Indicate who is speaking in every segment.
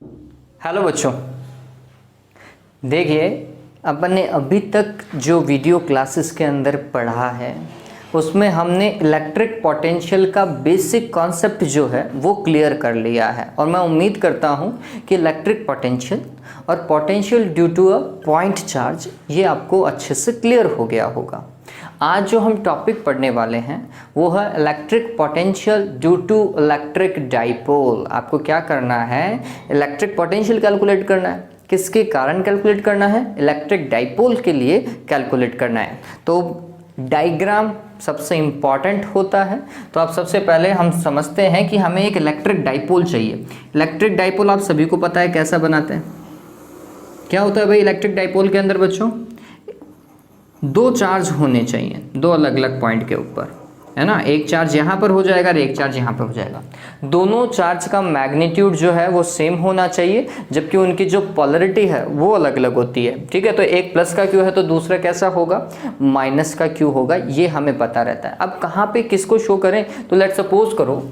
Speaker 1: Hello बच्चों, देखिए अपन ने अभी तक जो वीडियो क्लासेस के अंदर पढ़ा है उसमें हमने इलेक्ट्रिक पोटेंशियल का बेसिक कॉन्सेप्ट जो है वो क्लियर कर लिया है और मैं उम्मीद करता हूँ कि इलेक्ट्रिक पोटेंशियल और potential due to a point charge ये आपको अच्छे से क्लियर हो गया होगा। आज जो हम टॉपिक पढ़ने वाले हैं वो है electric potential due to electric dipole. आपको क्या करना है, इलेक्ट्रिक पोटेंशियल कैलकुलेट करना है। किसके कारण कैलकुलेट करना है? इलेक्ट्रिक डाइपोल के लिए कैलकुलेट करना है। तो डायग्राम सबसे इम्पॉर्टेंट होता है। तो आप सबसे पहले हम समझते हैं कि हमें एक इलेक्ट्रिक डाइपोल चाहिए। इलेक्ट्रिक डाइपोल आप सभी को पता है कैसा बनाते हैं। क्या होता है भाई इलेक्ट्रिक डाइपोल के अंदर बच्चों? दो चार्ज होने चाहिए, दो अलग अलग पॉइंट के ऊपर, है ना। एक चार्ज यहाँ पर हो जाएगा और एक चार्ज यहाँ पर हो जाएगा। दोनों चार्ज का मैग्नीट्यूड जो है वो सेम होना चाहिए, जबकि उनकी जो पोलरिटी है वो अलग अलग होती है। ठीक है, तो एक प्लस का क्यू है तो दूसरा कैसा होगा? माइनस का क्यू होगा, ये हमें पता रहता है। अब कहाँ पे किसको शो करें? तो लेट सपोज करो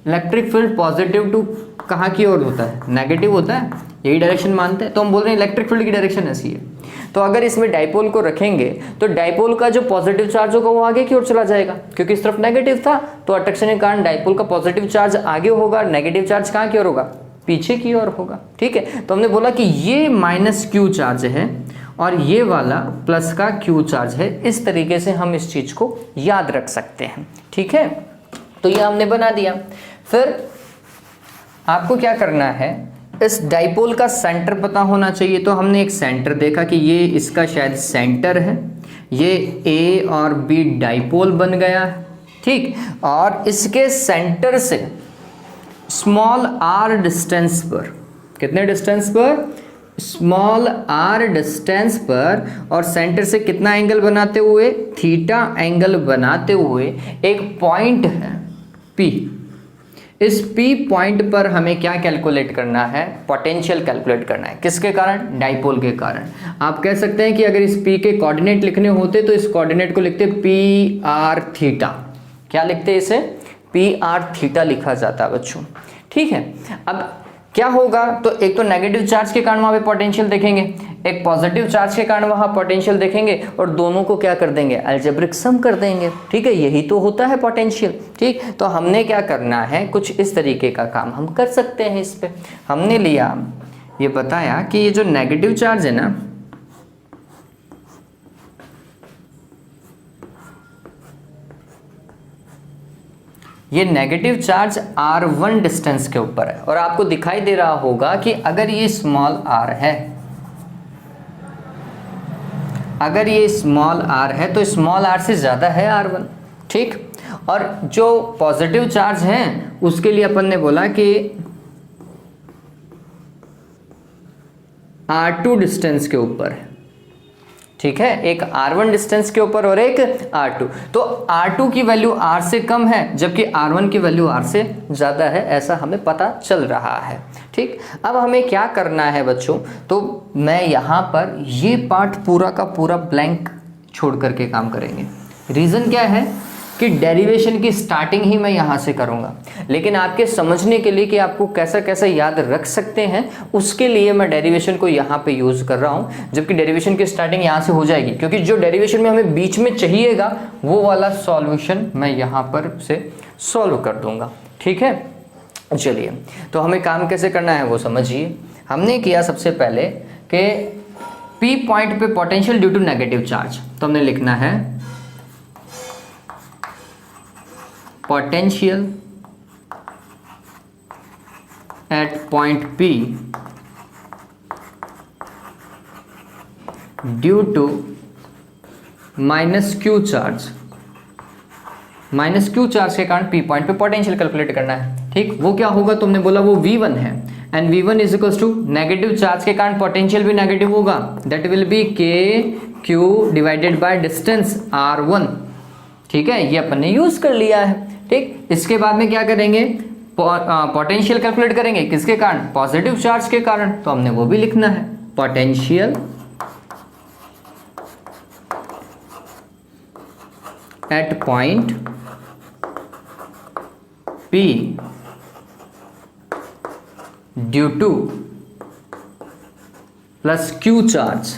Speaker 1: इलेक्ट्रिक फील्ड पॉजिटिव टू कहाँ की ओर होता है? नेगेटिव होता है, यही डायरेक्शन मानते हैं। तो हम बोल रहे हैं इलेक्ट्रिक फील्ड की डायरेक्शन ऐसी है। तो अगर इसमें डाइपोल को रखेंगे तो डाइपोल का जो पॉजिटिव चार्ज होगा वो आगे की ओर चला जाएगा, क्योंकि इस तरफ नेगेटिव था। तो अट्रैक्शन के कारण डाइपोल का पॉजिटिव चार्ज आगे होगा, नेगेटिव चार्ज कहाँ की ओर होगा? पीछे की ओर होगा। ठीक है, तो हमने बोला कि ये माइनस क्यू चार्ज है और ये वाला प्लस का क्यू चार्ज है। इस तरीके से हम इस चीज को याद रख सकते हैं। ठीक है, तो ये हमने बना दिया। फिर आपको क्या करना है, इस डाइपोल का सेंटर पता होना चाहिए। तो हमने एक सेंटर देखा कि ये इसका शायद सेंटर है, ये ए और बी डाइपोल बन गया है। ठीक, और इसके सेंटर से स्मॉल आर डिस्टेंस पर, कितने डिस्टेंस पर? स्मॉल आर डिस्टेंस पर, और सेंटर से कितना एंगल बनाते हुए? थीटा एंगल बनाते हुए एक पॉइंट है पी। इस P पॉइंट पर हमें क्या कैलकुलेट करना है? पोटेंशियल कैलकुलेट करना है। किसके कारण? डाइपोल के कारण। आप कह सकते हैं कि अगर इस P के कोऑर्डिनेट लिखने होते तो इस कोऑर्डिनेट को लिखते पी आर थीटा। क्या लिखते इसे? पी आर थीटा लिखा जाता है बच्चों। ठीक है, अब क्या होगा? तो एक तो नेगेटिव चार्ज के कारण वहां पे पोटेंशियल देखेंगे, एक पॉजिटिव चार्ज के कारण वहां पोटेंशियल देखेंगे, और दोनों को क्या कर देंगे? अलजेब्रिक सम कर देंगे। ठीक है, यही तो होता है पोटेंशियल। ठीक, तो हमने क्या करना है, कुछ इस तरीके का काम हम कर सकते हैं। इस पे हमने लिया, ये बताया कि ये जो नेगेटिव चार्ज है ना, ये नेगेटिव चार्ज R1 डिस्टेंस के ऊपर है, और आपको दिखाई दे रहा होगा कि अगर ये स्मॉल r है, अगर ये स्मॉल r है तो स्मॉल r से ज़्यादा है R1। ठीक, और जो पॉजिटिव चार्ज है उसके लिए अपन ने बोला कि R2 डिस्टेंस के ऊपर है। ठीक है, एक R1 डिस्टेंस के ऊपर और एक R2। तो R2 की वैल्यू R से कम है, जबकि R1 की वैल्यू R से ज़्यादा है, ऐसा हमें पता चल रहा है। ठीक, अब हमें क्या करना है बच्चों? तो मैं यहाँ पर ये पार्ट पूरा का पूरा ब्लैंक छोड़ करके काम करेंगे। रीज़न क्या है कि डेरिवेशन की स्टार्टिंग ही मैं यहाँ से करूँगा, लेकिन आपके समझने के लिए कि आपको कैसा कैसा याद रख सकते हैं उसके लिए मैं डेरिवेशन को यहाँ पे यूज़ कर रहा हूँ, जबकि डेरिवेशन की स्टार्टिंग यहाँ से हो जाएगी, क्योंकि जो डेरिवेशन में हमें बीच में चाहिएगा वो वाला सॉल्यूशन मैं यहाँ पर से सॉल्व कर दूँगा। ठीक है, चलिए, तो हमें काम कैसे करना है वो समझिए। हमने किया सबसे पहले कि P पॉइंट पे potential due to negative charge, तो हमने लिखना है potential at point P due to minus Q charge. Minus Q charge के कारण P पॉइंट पे पोटेंशियल कैलकुलेट करना है। ठीक, वो क्या होगा? तुमने बोला वो V1 है, and V1 is equals to negative charge के कारण पोटेंशियल भी नेगेटिव होगा, that will be KQ divided by distance R1। ठीक है, ये अपन ने यूज कर लिया है। ठीक, इसके बाद में क्या करेंगे? पोटेंशियल कैलकुलेट करेंगे। किसके कारण? पॉजिटिव चार्ज के कारण, तो हमने वो भी लिखना है potential at point P due two plus Q charge,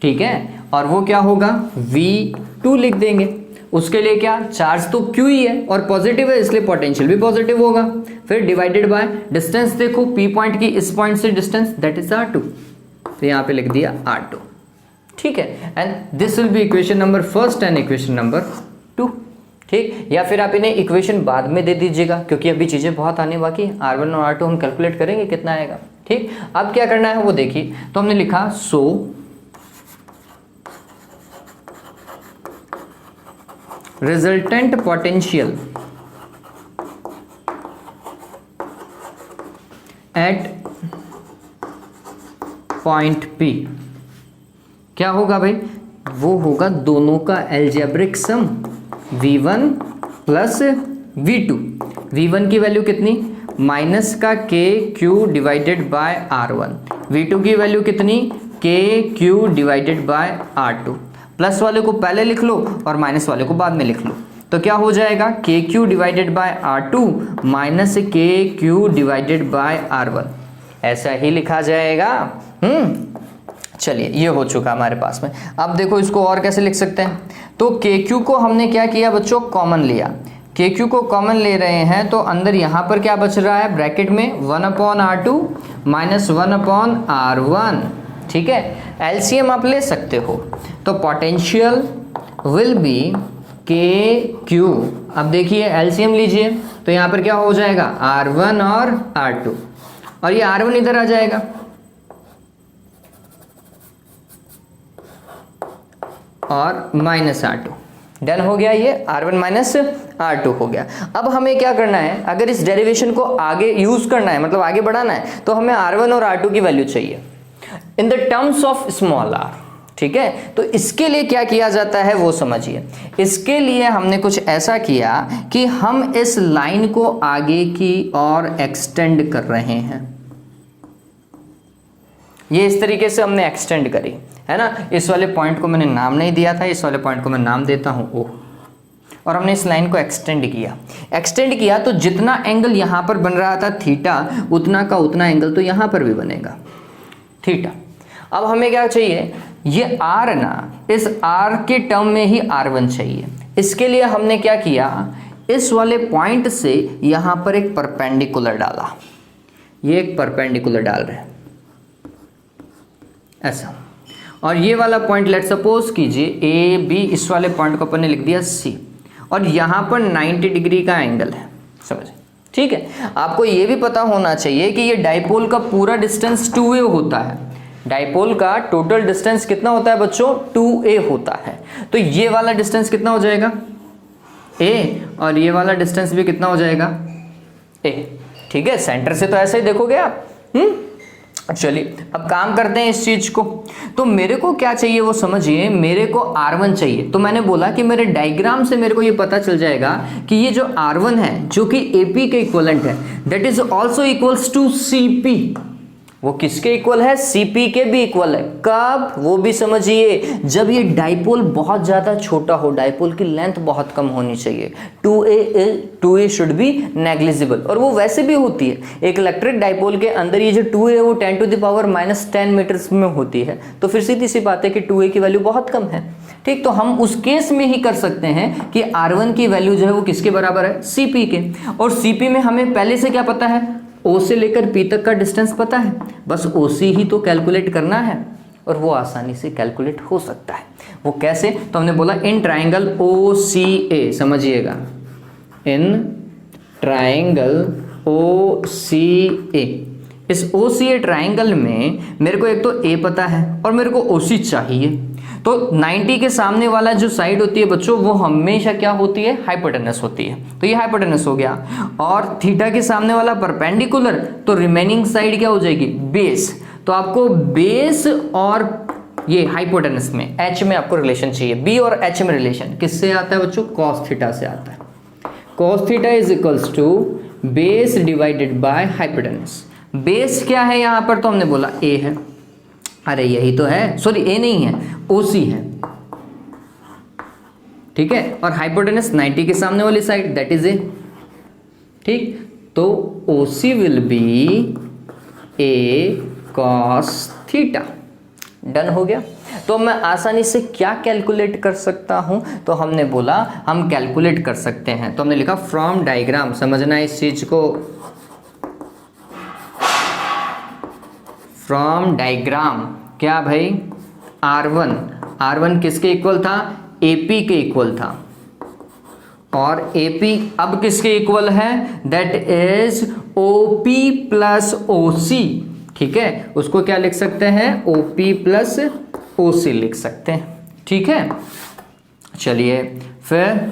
Speaker 1: ठीक है, और वो क्या होगा V2 लिख देंगे। उसके लिए क्या, चार्ज तो Q ही है और पॉजिटिव है इसलिए पोटेंशियल भी पॉजिटिव होगा। फिर डिवाइडेड बाय डिस्टेंस, देखो P पॉइंट की इस पॉइंट से डिस्टेंस दैट इज R2, तो यहां पे लिख दिया R2, ठीक है। And this will be equation number first and equation number 2, ठीक। या फिर आप इन्हें इक्वेशन बाद में दे दीजिएगा क्योंकि अभी चीजें बहुत आने बाकी है। R1 और R2 हम कैलकुलेट करेंगे कितना आएगा, ठीक। अब क्या करना है वो देखिए, तो हमने लिखा so resultant potential at point P क्या होगा भाई, वो होगा दोनों का algebraic sum V1 plus V2। V1 की वैल्यू कितनी, माइनस का KQ divided bye R1, V2 की वैल्यू कितनी KQ divided bye R2। Plus वाले को पहले लिख लो और माइनस वाले को बाद में लिख लो, तो क्या हो जाएगा KQ divided bye R2 minus KQ divided bye R1, ऐसा ही लिखा जाएगा। चलिए ये हो चुका हमारे पास में। अब देखो इसको और कैसे लिख सकते हैं, तो KQ को हमने क्या किया बच्चों, कॉमन लिया। KQ को कॉमन ले रहे हैं तो अंदर यहाँ पर क्या बच रहा है ब्रैकेट में 1/R2 माइनस 1/R1, ठीक है। एलसीएम आप ले सकते हो, तो पोटेंशियल विल बी KQ। अब देखिए एलसीएम लीजिए तो यहाँ पर क्या हो जाएगा R1 और R2, और ये R1 इधर आ जाएगा, और माइनस R2, डन हो गया, ये R1 माइनस R2 हो गया। अब हमें क्या करना है, अगर इस डेरिवेशन को आगे यूज करना है, मतलब आगे बढ़ाना है, तो हमें R1 और R2 की वैल्यू चाहिए in the terms of small r, ठीक है। तो इसके लिए क्या किया जाता है वो समझिए। इसके लिए हमने कुछ ऐसा किया कि हम इस लाइन को आगे की ओर एक्सटेंड कर रहे हैं, ये इस तरीके से हमने एक्सटेंड करी है ना। इस वाले पॉइंट को मैंने नाम नहीं दिया था, इस वाले पॉइंट को मैं नाम देता हूं O, और हमने इस लाइन को एक्सटेंड किया। एक्सटेंड किया तो जितना एंगल यहां पर बन रहा था थीटा, उतना का उतना एंगल तो यहां पर भी बनेगा थीटा। अब हमें क्या चाहिए, ये R ना, इस R के टर्म में ही R1 चाहिए। इसके लिए हमने क्या किया, इस वाले पॉइंट से यहां पर एक परपेंडिकुलर डाला, ये एक परपेंडिकुलर डाल रहे हैं ऐसा, और ये वाला पॉइंट लेट सपोज कीजिए A B, इस वाले पॉइंट को अपन ने लिख दिया C, और यहां पर 90 डिग्री का एंगल है, समझे, ठीक है। आपको ये भी पता होना चाहिए कि ये डाइपोल का पूरा डिस्टेंस 2a होता है। डाइपोल का टोटल डिस्टेंस कितना होता है बच्चों, 2a होता है। तो ये वाला डिस्टेंस कितना हो जाएगा a, और ये वाला डिस्टेंस भी कितना हो जाएगा a, ठीक है। सेंटर से तो ऐसे ही देखोगे आप। चलिए अब काम करते हैं इस चीज को। तो मेरे को क्या चाहिए वो समझिए, मेरे को R1 चाहिए। तो मैंने बोला कि मेरे डायग्राम से मेरे को ये पता चल जाएगा कि ये जो R1 है जो कि AP के इक्वलेंट है, that is also equals to CP। वो किसके इक्वल है, CP के भी इक्वल है। कब, वो भी समझिए, जब ये डाइपोल बहुत ज़्यादा छोटा हो, डाइपोल की लेंथ बहुत कम होनी चाहिए। 2a शुड बी नेग्लिजिबल, और वो वैसे भी होती है। एक इलेक्ट्रिक डाइपोल के अंदर ये जो 2a है वो 10⁻⁻10 मीटर्स में होती है। तो फिर सीधी सी बात है कि 2a की वैल्यू बहुत कम है, ठीक। तो हम उस केस में ही कर सकते हैं कि R1 की वैल्यू जो है वो किसके बराबर है, CP के। और CP में हमें पहले से क्या पता है, O से लेकर P तक का डिस्टेंस पता है, बस OC ही तो कैलकुलेट करना है, और वो आसानी से कैलकुलेट हो सकता है। वो कैसे, तो हमने बोला इन ट्राइंगल OCA, समझिएगा, इन ट्राइंगल OCA, इस OCA ट्राइंगल में मेरे को एक तो A पता है और मेरे को OC चाहिए। तो 90 के सामने वाला जो साइड होती है बच्चों, वो हमेशा क्या होती है, हाइपोटेनस होती है। तो ये हाइपोटेनस हो गया, और थीटा के सामने वाला परपेंडिकुलर, तो रिमेनिंग साइड क्या हो जाएगी, बेस। तो आपको बेस और ये हाइपोटेनस में H में आपको रिलेशन चाहिए। B और H में रिलेशन किससे आता है बच्चों, कॉस थीटा से आता है। Cos theta is equals to base divided by hypotenuse. Base क्या है यहाँ पर, तो हमने बोला A है, अरे यही तो है, सॉरी A नहीं है, OC है, ठीक है। और हाइपोटेनस 90 के सामने वाली साइड, दैट इज A, ठीक। तो OC will be A cos theta. Done हो गया। तो मैं आसानी से क्या कैलकुलेट कर सकता हूं, तो हमने बोला हम कैलकुलेट कर सकते हैं, तो हमने लिखा फ्रॉम डायग्राम, समझना इस चीज को, फ्रॉम डायग्राम क्या भाई, R1 किसके इक्वल था, AP के इक्वल था, और AP अब किसके इक्वल है, that is OP plus OC। ठीक है, उसको क्या लिख सकते हैं, OP प्लस OC लिख सकते हैं। ठीक है, चलिए फिर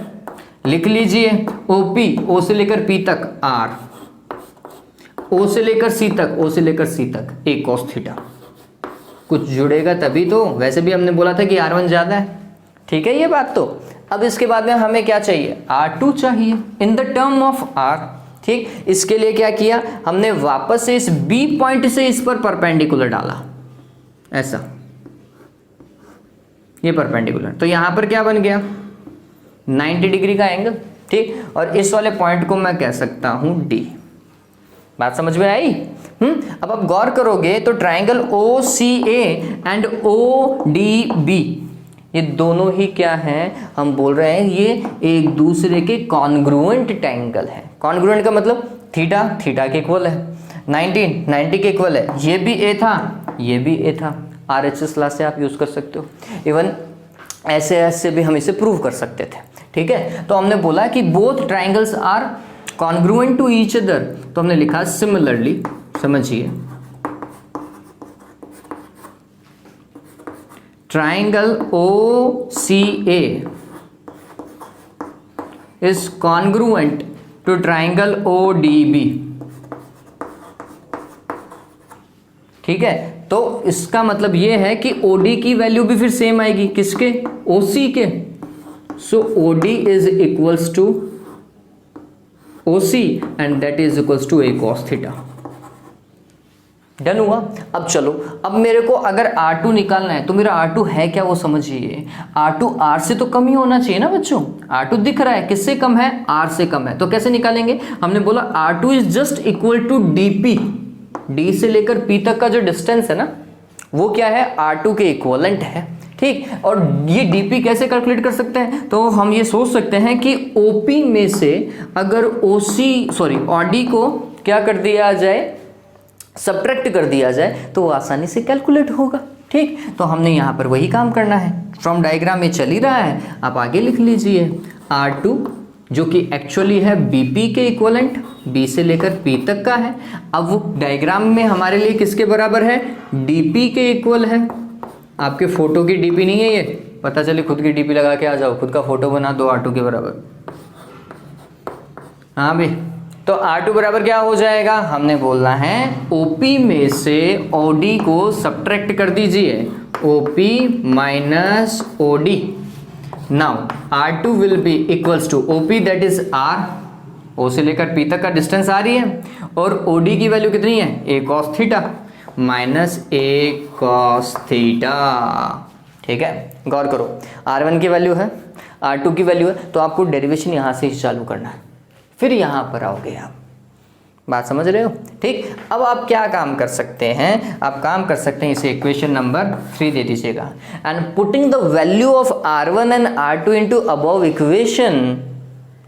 Speaker 1: लिख लीजिए OP, O से लेकर P तक R, O से लेकर C तक, O से लेकर C तक A cos थीटा। कुछ जुड़ेगा तभी तो, वैसे भी हमने बोला था कि R1 ज़्यादा है। ठीक है ये बात। तो अब इसके बाद में हमें क्या चाहिए, R2 चाहिए in the term of R। ठीक, इसके लिए क्या किया हमने, वापस से इस B पॉइंट से इस पर परपेंडिकुलर डाला, ऐसा, ये परपेंडिकुलर, तो यहां पर क्या बन गया 90 डिग्री का एंगल। ठीक, और इस वाले पॉइंट को मैं कह सकता हूं D। बात समझ में आई? अब आप गौर करोगे तो ट्राइंगल OCA एंड ODB, ये दोनों ही क्या हैं, हम बोल रहे हैं ये एक दूसरे के कॉन्ग्रुएंट ट्राइंगल है। कॉन्ग्रुएंट का मतलब थीटा के इक्वल है, 90 के इक्वल है, ये भी A था, ये भी A था। RHS क्लास से आप यूज कर सकते हो, इवन ऐसे भी हम इसे प्रूव कर सकते थे। ठीक है, तो हमने बोला कि both triangles are congruent to each other, तो हमने लिखा सिमिलरली, समझिए, triangle OCA is congruent to triangle ODB। ठीक है, तो इसका मतलब ये है कि OD की वैल्यू भी फिर सेम आएगी, किसके, OC के। So OD is equals to OC and that is equals to A cos theta. Done हुआ। अब चलो, अब मेरे को अगर R2 निकालना है तो मेरा R2 है क्या वो समझिए। R2 R से तो कम ही होना चाहिए ना बच्चों। R2 दिख रहा है, किससे कम है, R से कम है, तो कैसे निकालेंगे, हमने बोला R2 is just equal to DP, D से लेकर P तक का जो डिस्टेंस है ना वो क्या है, R2 के इक्वलेंट है। ठीक, और ये DP कैसे कैलकुलेट कर सकते हैं, तो हम ये सोच सकते हैं कि OP में से अगर OD को क्या कर दिया जाए, सब्ट्रैक्ट कर दिया जाए, तो वो आसानी से कैलकुलेट होगा। ठीक, तो हमने यहाँ पर वही काम करना है। फ्रॉम डायग्राम में चल ही रहा है, आप आगे लिख लीजिए R2 जो कि एक्चुअली है BP के इक्वलेंट, B से लेकर P तक का है। अब वो डायग्राम में हमारे लिए किसके बराबर है, DP के इक्वल है। आपके फोटो की DP नहीं है ये, पता चले खुद की DP लगा के आ जाओ, खुद का फोटो बना दो R2 के बराबर। हाँ भाई, तो R2 बराबर क्या हो जाएगा, हमने बोलना है OP में से OD को सब्ट्रैक्ट कर दीजिए, OP minus OD। Now R2 will be equals to OP that is R, O से लेकर P तक का डिस्टेंस आ रही है, और OD की वैल्यू कितनी है, A cos theta minus A cos theta. ठीक है, गौर करो, R1 की वैल्यू है, R2 की वैल्यू है, तो आपको डेरिवेशन यहाँ से ही चालू करना है, फिर यहाँ पर आओगे आप। बात समझ रहे हो? ठीक, अब आप क्या काम कर सकते हैं, आप काम कर सकते हैं, इसे इक्वेशन नंबर 3 दे दीजिएगा, and putting the value of R1 and R2 into above equation,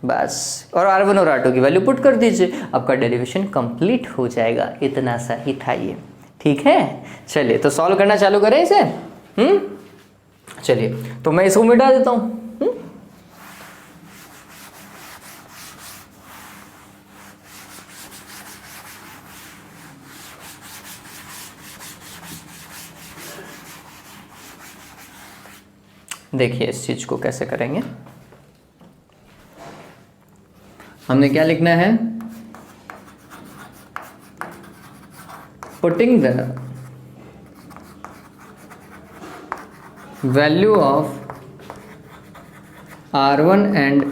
Speaker 1: बस, और R1 और R2 की वैल्यू पुट कर दीजिए, आपका डेरिवेशन कंप्लीट हो जाएगा। इतना सा ही था ये। ठीक है, चलिए तो सॉल्व करना चालू करें इसे। चलिए, तो मैं इसको मिटा देता हूँ। देखिए इस चीज को कैसे करेंगे, हमने क्या लिखना है, putting the value of R1 and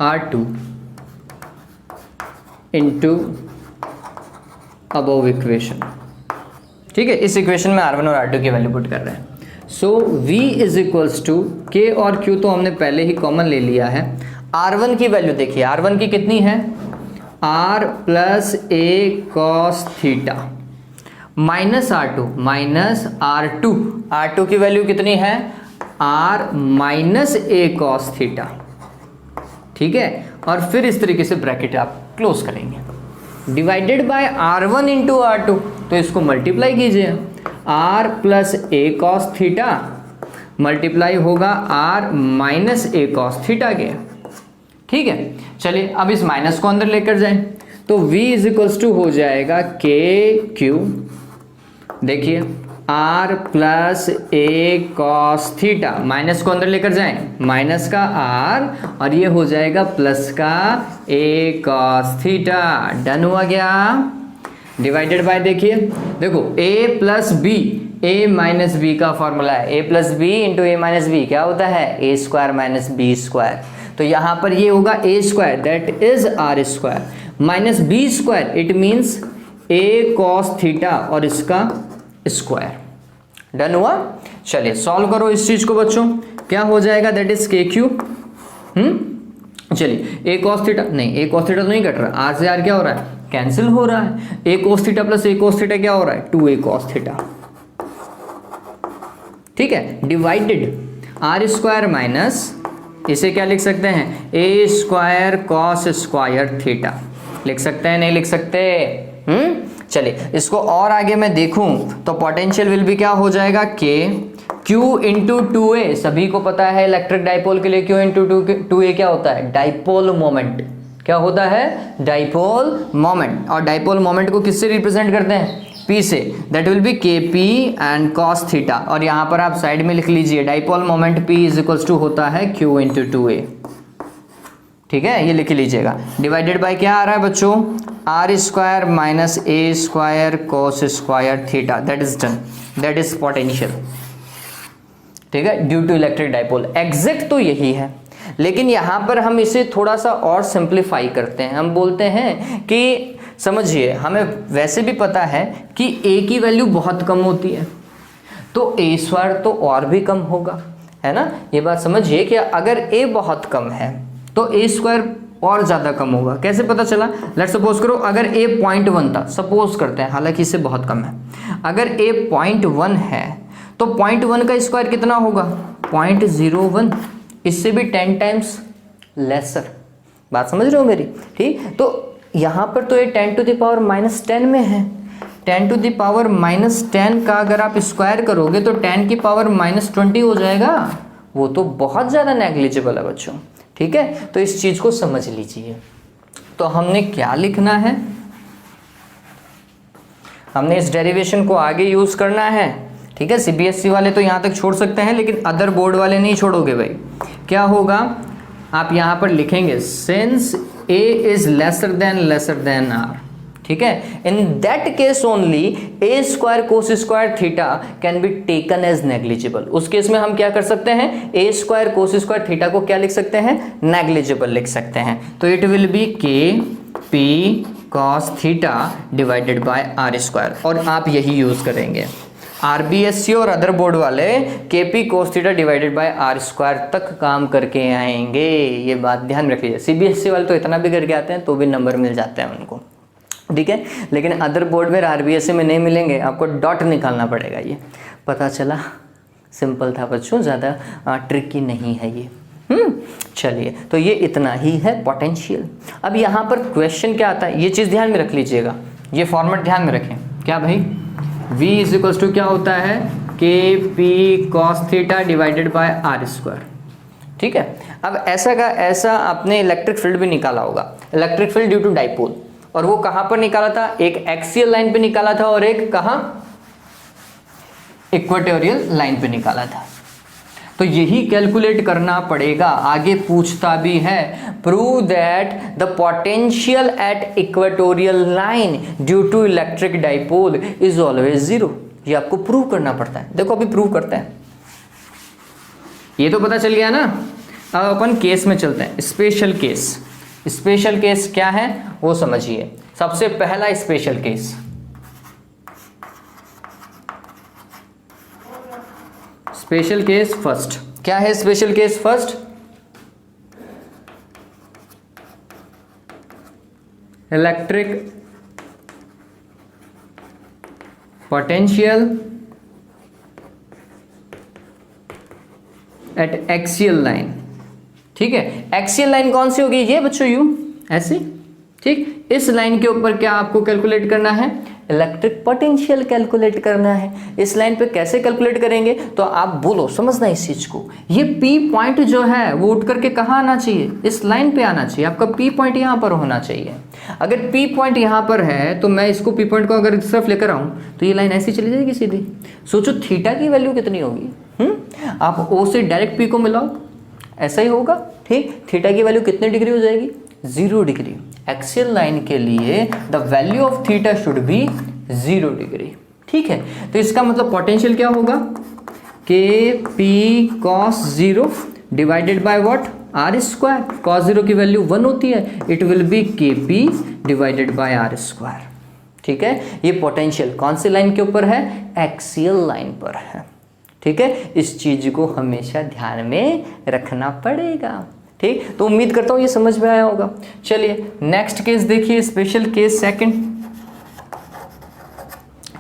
Speaker 1: R2 into above equation. ठीक है, इस इक्वेशन में R1 और R2 की वैल्यू पुट कर रहे हैं। So V is equals to K और Q तो हमने पहले ही कॉमन ले लिया है। R1 की वैल्यू देखिए, R1 की कितनी है, r plus a cos theta minus R2 minus R2, R2 की वैल्यू कितनी है r minus a cos theta, ठीक है। और फिर इस तरीके से ब्रैकेट आप क्लोज करेंगे, divided by R1 into R2, तो इसको मल्टीप्लाई कीजिए, r plus a cos theta multiply होगा r minus a cos theta के, ठीक है। चलिए अब इस माइनस को अंदर लेकर जाएं, तो v इज इक्वल्स टू हो जाएगा के क्यू, देखिए r plus a cos theta, minus को अंदर लेकर जाएं, माइनस का r और ये हो जाएगा प्लस का ए कॉस थीटा, डन हुआ क्या। डिवाइडेड बाय देखिए, देखो a plus B, a minus B का फॉर्मूला है, a plus B into A minus B क्या होता है a square minus B square, तो यहाँ पर ये होगा a square that is r square minus B square, it means a cos theta और इसका स्क्वायर, डन हुआ। चलिए सॉल्व करो इस चीज को बच्चों, क्या हो जाएगा दैट इज के क्यू, चलिए a कॉस थीटा, नहीं a कॉस थीटा तो नहीं कट रहा, r से r क्या हो रहा है कैंसिल हो रहा है, a cos theta plus a cos theta क्या हो रहा है 2a कॉस थीटा, ठीक है, डिवाइडेड r स्क्वायर माइनस इसे क्या लिख सकते हैं a square cos square theta, लिख सकते हैं नहीं लिख सकते, चलिए इसको और आगे मैं देखूं तो पोटेंशियल विल भी क्या हो जाएगा के क्यू इंटू टू ए, सभी को पता है इलेक्ट्रिक डाइपोल के लिए क्यू इंटू टू ए क्या होता है डाइपोल मोमेंट, क्या होता है डाइपोल मोमेंट, और डाइपोल मोमेंट को किससे रिप्रेजेंट करते हैं P से, that will be K P and cos theta, और यहाँ पर आप साइड में लिख लीजिए dipole moment P is equals to होता है Q इंटू टू ए, ठीक है, ये लिख लीजिएगा, डिवाइडेड बाय क्या आ रहा है बच्चों r square minus A square cos square theta, that is done, that is potential, ठीक है, due to electric dipole. Exact तो यही है, लेकिन यहाँ पर हम इसे थोड़ा सा और सिंप्लीफाई करते हैं, हम बोलते हैं कि समझिए हमें वैसे भी पता है कि a की वैल्यू बहुत कम होती है, तो a स्क्वायर तो और भी कम होगा, है ना, ये बात समझिए कि अगर a बहुत कम है तो a स्क्वायर और ज़्यादा कम होगा। कैसे पता चला, लेट सपोज करो अगर a 0.1 था, सपोज करते हैं, हालांकि इससे बहुत कम है, अगर a 0.1 है तो 0.1 का स्क्वायर कितना होगा 0.01, इससे भी 10 टाइम्स लेसर, बात समझ रहे हो मेरी, ठीक। तो यहाँ पर तो ये 10 टू द पावर माइनस 10 में है, 10 टू द पावर माइनस 10 का अगर आप स्क्वायर करोगे तो 10 की पावर माइनस 20 हो जाएगा, वो तो बहुत ज़्यादा नेग्लिजिबल है बच्चों, ठीक है। तो इस चीज़ को समझ लीजिए, तो हमने क्या लिखना है, हमने इस डेरिवेशन को आगे यूज़ करना है, ठीक है। सीबीएसई वाले तो यहाँ तक छोड़ सकते हैं, लेकिन अदर बोर्ड वाले नहीं छोड़ोगे भाई। क्या होगा, आप यहाँ पर लिखेंगे since a is lesser than r, ठीक है, in that case only a square cos square theta can be taken as negligible. उस केस में हम क्या कर सकते हैं, a square cos square theta को क्या लिख सकते हैं, नेग्लिजिबल लिख सकते हैं। तो it will B k p cos theta divided bye r square, और आप यही यूज करेंगे। आरबीएससी और अदर बोर्ड वाले K P cos theta divided by R square तक काम करके आएंगे, ये बात ध्यान रख लीजिए। सीबीएसई वाले तो इतना भी करके आते हैं तो भी नंबर मिल जाते हैं उनको, ठीक है, लेकिन अदर बोर्ड में आरबीएससी में नहीं मिलेंगे, आपको डॉट निकालना पड़ेगा। ये पता चला, सिंपल था बच्चों, ज़्यादा ट्रिकी नहीं है ये। चलिए, तो ये इतना ही है पोटेंशियल। अब यहाँ पर क्वेश्चन क्या आता है, ये चीज़ ध्यान में रख लीजिएगा, ये फॉर्मेट ध्यान में रखें। क्या भाई, v इज इक्वल्स टू क्या होता है, K P cos theta divided by R square, ठीक है। अब ऐसा का ऐसा आपने इलेक्ट्रिक फील्ड भी निकाला होगा, electric field due to dipole, और वो कहाँ पर निकाला था, एक एक्सियल लाइन पे निकाला था और एक कहाँ, इक्वेटोरियल लाइन पे निकाला था। तो यही कैलकुलेट करना पड़ेगा, आगे पूछता भी है, prove that the potential at equatorial line due to electric dipole is always zero. ये आपको प्रूव करना पड़ता है। देखो अभी प्रूव करते हैं, ये तो पता चल गया ना। अब अपन केस में चलते हैं, स्पेशल केस। स्पेशल केस क्या है वो समझिए। सबसे पहला special case, special case first. क्या है special case first, electric potential at axial line. ठीक है, एक्सियल लाइन कौन सी होगी? ये बच्चों यू ऐसे। ठीक, इस लाइन के ऊपर क्या आपको कैलकुलेट करना है? इलेक्ट्रिक पोटेंशियल कैलकुलेट करना है। इस लाइन पे कैसे कैलकुलेट करेंगे? तो आप बोलो, समझना इस चीज को। ये पी पॉइंट जो है वो उठ करके कहाँ आना चाहिए? इस लाइन पे आना चाहिए। आपका पी पॉइंट यहाँ पर होना चाहिए। अगर पी पॉइंट यहाँ पर है तो मैं इसको पी पॉइंट को अगर इस तरफ लेकर आऊँ तो ये लाइन ऐसी चली जाएगी सीधी। सोचो थीटा की वैल्यू कितनी होगी। आप ओ से डायरेक्ट पी को मिलाओ, ऐसा ही होगा। ठीक, थीटा की वैल्यू कितने डिग्री हो जाएगी? 0 डिग्री। एक्सियल लाइन के लिए the value of theta should be 0 degree. ठीक है, तो इसका मतलब पोटेंशियल क्या होगा? K P cos 0 divided by what? R square. Cos 0 की वैल्यू 1 होती है, it will be K P divided by R square. ठीक है, ये पोटेंशियल कौन सी लाइन के ऊपर है? एक्सियल लाइन पर है। ठीक है, इस चीज को हमेशा ध्यान में रखना पड़ेगा। ठीक, तो उम्मीद करता हूं ये समझ में आया होगा। चलिए नेक्स्ट केस देखिए, स्पेशल केस सेकंड।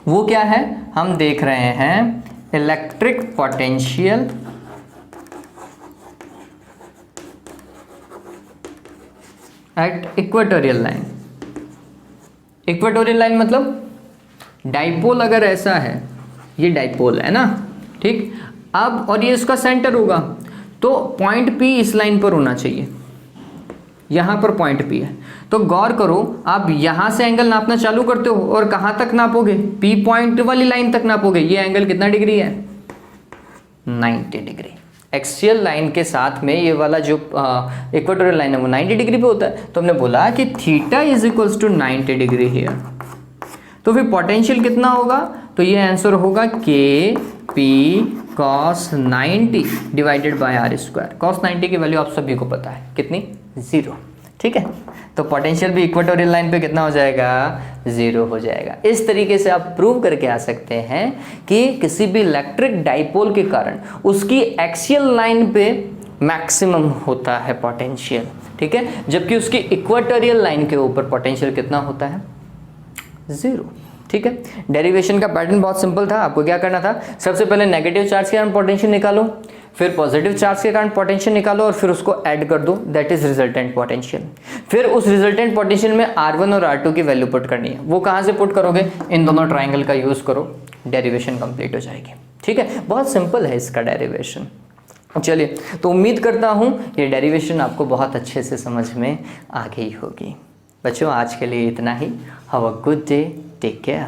Speaker 1: वो क्या है? हम देख रहे हैं electric potential at equatorial line. Equatorial line मतलब डाइपोल अगर ऐसा है, ये डाइपोल है ना। ठीक, अब और ये इसका सेंटर होगा तो पॉइंट P इस लाइन पर होना चाहिए। यहाँ पर पॉइंट P है तो गौर करो, आप यहाँ से एंगल नापना चालू करते हो और कहाँ तक नापोगे? P पॉइंट वाली लाइन तक नापोगे। ये एंगल कितना डिग्री है? 90 डिग्री। एक्सियल लाइन के साथ में ये वाला जो इक्वेटोरियल लाइन है वो 90 डिग्री पे होता है। तो हमने बोला कि theta is equals to 90 degree here. तो फिर पोटेंशियल कितना होगा? तो ये आंसर होगा K P cos 90 divided by R square. Cos 90 की वैल्यू आप सभी को पता है कितनी? 0। ठीक है, तो पोटेंशियल भी इक्वेटोरियल लाइन पे कितना हो जाएगा? 0 हो जाएगा। इस तरीके से आप प्रूव करके आ सकते हैं कि किसी भी इलेक्ट्रिक डाइपोल के कारण उसकी एक्सियल लाइन पे मैक्सिमम होता है पोटेंशियल। ठीक है, जबकि उसकी इक्वेटोरियल लाइन के ऊपर पोटेंशियल कितना होता है? 0। ठीक है, डेरिवेशन का पैटर्न बहुत सिंपल था। आपको क्या करना था? सबसे पहले नेगेटिव चार्ज के कारण पोटेंशियल निकालो, फिर पॉजिटिव चार्ज के कारण पोटेंशियल निकालो और फिर उसको ऐड कर दो, दैट इज रिजल्टेंट पोटेंशियल। फिर उस रिजल्टेंट पोटेंशियल में R1 और R2 की वैल्यू पुट करनी है। वो कहाँ से पुट करोगे? इन दोनों ट्राइंगल का यूज करो, डेरिवेशन कंप्लीट हो जाएगी। ठीक है, बहुत सिंपल है इसका डेरिवेशन। चलिए, तो उम्मीद करता हूँ ये डेरिवेशन आपको बहुत अच्छे से समझ में आ गई होगी। बच्चों आज के लिए इतना ही। Have a good day, take care.